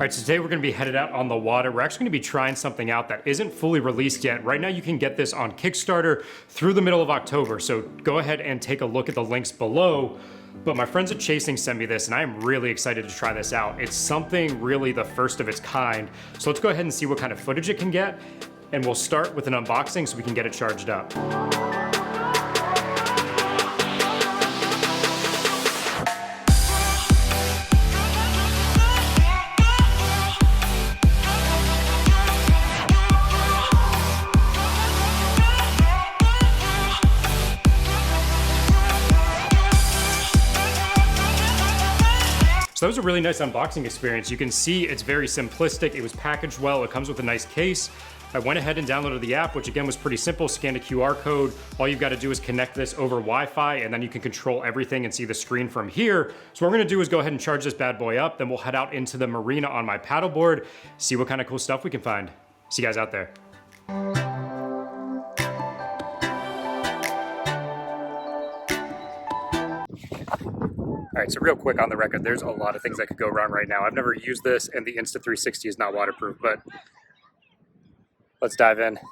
All right, so today we're gonna be headed out on the water. We're actually gonna be trying something out that isn't fully released yet. Right now you can get this on Kickstarter through the middle of October, so go ahead and take a look at the links below. But my friends at Chasing sent me this and I am really excited to try this out. It's something really the first of its kind. So let's go ahead and see what kind of footage it can get. And we'll start with an unboxing so we can get it charged up. So that was a really nice unboxing experience. You can see it's very simplistic. It was packaged well. It comes with a nice case. I went ahead and downloaded the app, which again was pretty simple. Scanned a QR code. All you've got to do is connect this over Wi-Fi and then you can control everything and see the screen from here. So what we're gonna do is go ahead and charge this bad boy up. Then we'll head out into the marina on my paddleboard, see what kind of cool stuff we can find. See you guys out there. All right, so real quick on the record, there's a lot of things that could go wrong right now. I've never used this and the Insta360 is not waterproof, but let's dive in. All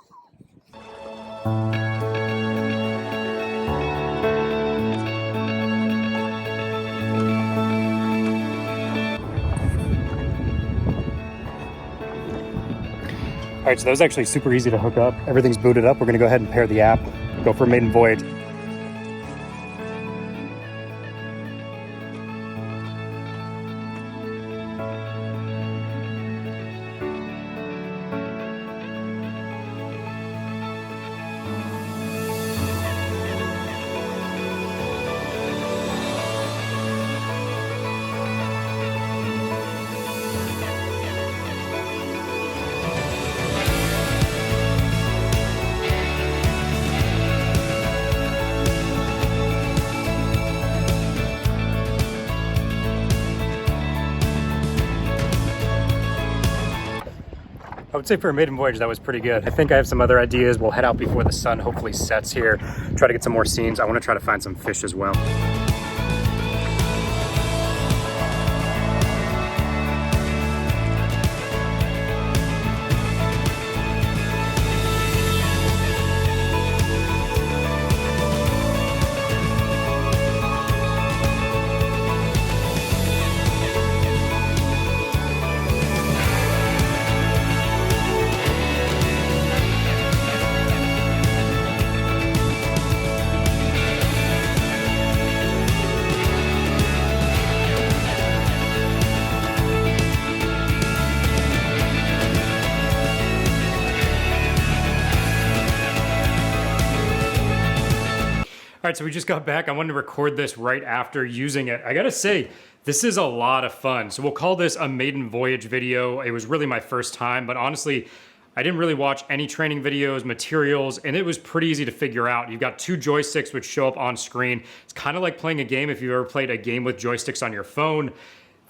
right, so that was actually super easy to hook up. Everything's booted up. We're gonna go ahead and pair the app, go for maiden voyage. I would say for a maiden voyage, that was pretty good. I think I have some other ideas. We'll head out before the sun hopefully sets here, try to get some more scenes. I want to try to find some fish as well. All right, so we just got back. I wanted to record this right after using it. I gotta say, this is a lot of fun. So we'll call this a maiden voyage video. It was really my first time, but honestly, I didn't really watch any training videos, materials, and it was pretty easy to figure out. You've got two joysticks which show up on screen. It's kind of like playing a game if you've ever played a game with joysticks on your phone.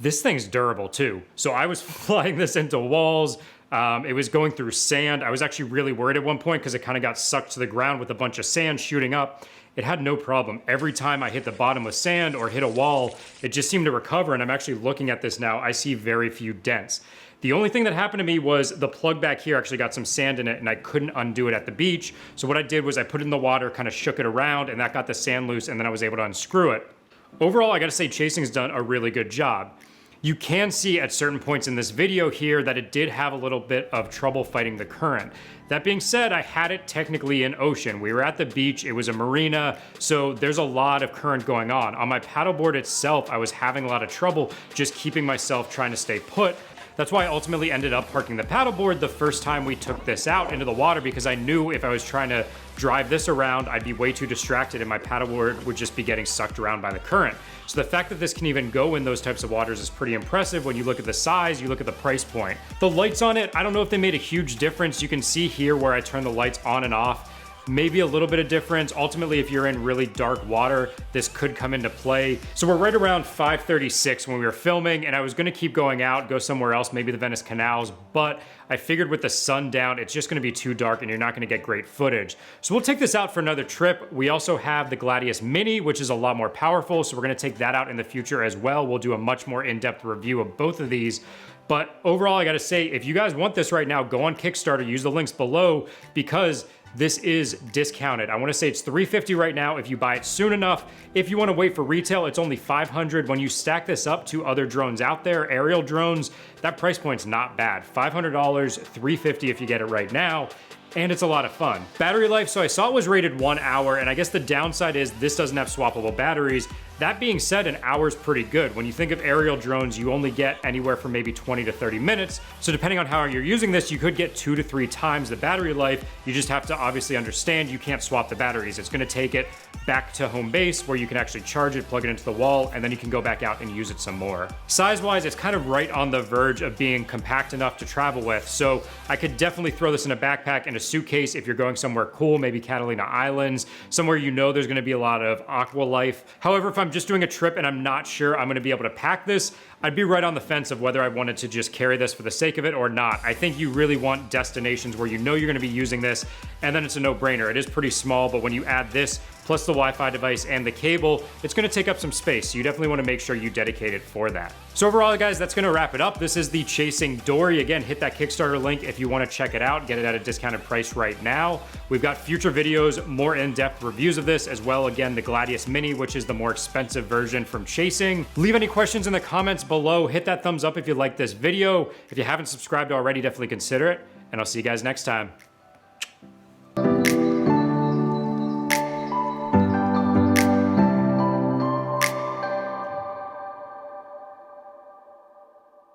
This thing's durable too. So I was flying this into walls. It was going through sand. I was actually really worried at one point because it kind of got sucked to the ground with a bunch of sand shooting up. It had no problem. Every time I hit the bottom with sand or hit a wall, it just seemed to recover. And I'm actually looking at this now. I see very few dents. The only thing that happened to me was the plug back here actually got some sand in it and I couldn't undo it at the beach. So what I did was I put it in the water, kind of shook it around, and that got the sand loose, and then I was able to unscrew it. Overall, I gotta say Chasing's done a really good job. You can see at certain points in this video here that it did have a little bit of trouble fighting the current. That being said, I had it technically in ocean. We were at the beach, it was a marina, so there's a lot of current going on. On my paddleboard itself, I was having a lot of trouble just keeping myself trying to stay put. That's why I ultimately ended up parking the paddleboard the first time we took this out into the water, because I knew if I was trying to drive this around, I'd be way too distracted and my paddleboard would just be getting sucked around by the current. So the fact that this can even go in those types of waters is pretty impressive when you look at the size, you look at the price point. The lights on it, I don't know if they made a huge difference. You can see here where I turn the lights on and off. maybe a little bit of difference. Ultimately, if you're in really dark water, this could come into play. So we're right around 5:36 when we were filming, and I was gonna keep going out, go somewhere else, maybe the Venice Canals, but I figured with the sun down, it's just gonna be too dark and you're not gonna get great footage. So we'll take this out for another trip. We also have the Gladius Mini, which is a lot more powerful, so we're gonna take that out in the future as well. We'll do a much more in-depth review of both of these. But overall, I gotta say, if you guys want this right now, go on Kickstarter, use the links below, because this is discounted. I wanna say it's $350 right now if you buy it soon enough. If you wanna wait for retail, it's only $500. When you stack this up to other drones out there, aerial drones, that price point's not bad. $500, $350 if you get it right now. And it's a lot of fun. Battery life, so I saw it was rated 1 hour, and I guess the downside is this doesn't have swappable batteries. That being said, an hour's pretty good. When you think of aerial drones, you only get anywhere from maybe 20 to 30 minutes. So depending on how you're using this, you could get 2 to 3 times the battery life. You just have to obviously understand you can't swap the batteries. It's gonna take it back to home base where you can actually charge it, plug it into the wall, and then you can go back out and use it some more. Size-wise, it's kind of right on the verge of being compact enough to travel with. So I could definitely throw this in a backpack and a suitcase if you're going somewhere cool, maybe Catalina Islands, somewhere you know there's gonna be a lot of aqua life. However, if I'm just doing a trip and I'm not sure I'm gonna be able to pack this, I'd be right on the fence of whether I wanted to just carry this for the sake of it or not. I think you really want destinations where you know you're gonna be using this, and then it's a no-brainer. It is pretty small, but when you add this, plus the Wi-Fi device and the cable, it's gonna take up some space. So you definitely wanna make sure you dedicate it for that. So overall, guys, that's gonna wrap it up. This is the Chasing Dory. Again, hit that Kickstarter link if you wanna check it out, get it at a discounted price right now. We've got future videos, more in-depth reviews of this, as well, again, the Gladius Mini, which is the more expensive version from Chasing. Leave any questions in the comments below. Hit that thumbs up if you like this video. If you haven't subscribed already, definitely consider it, and I'll see you guys next time.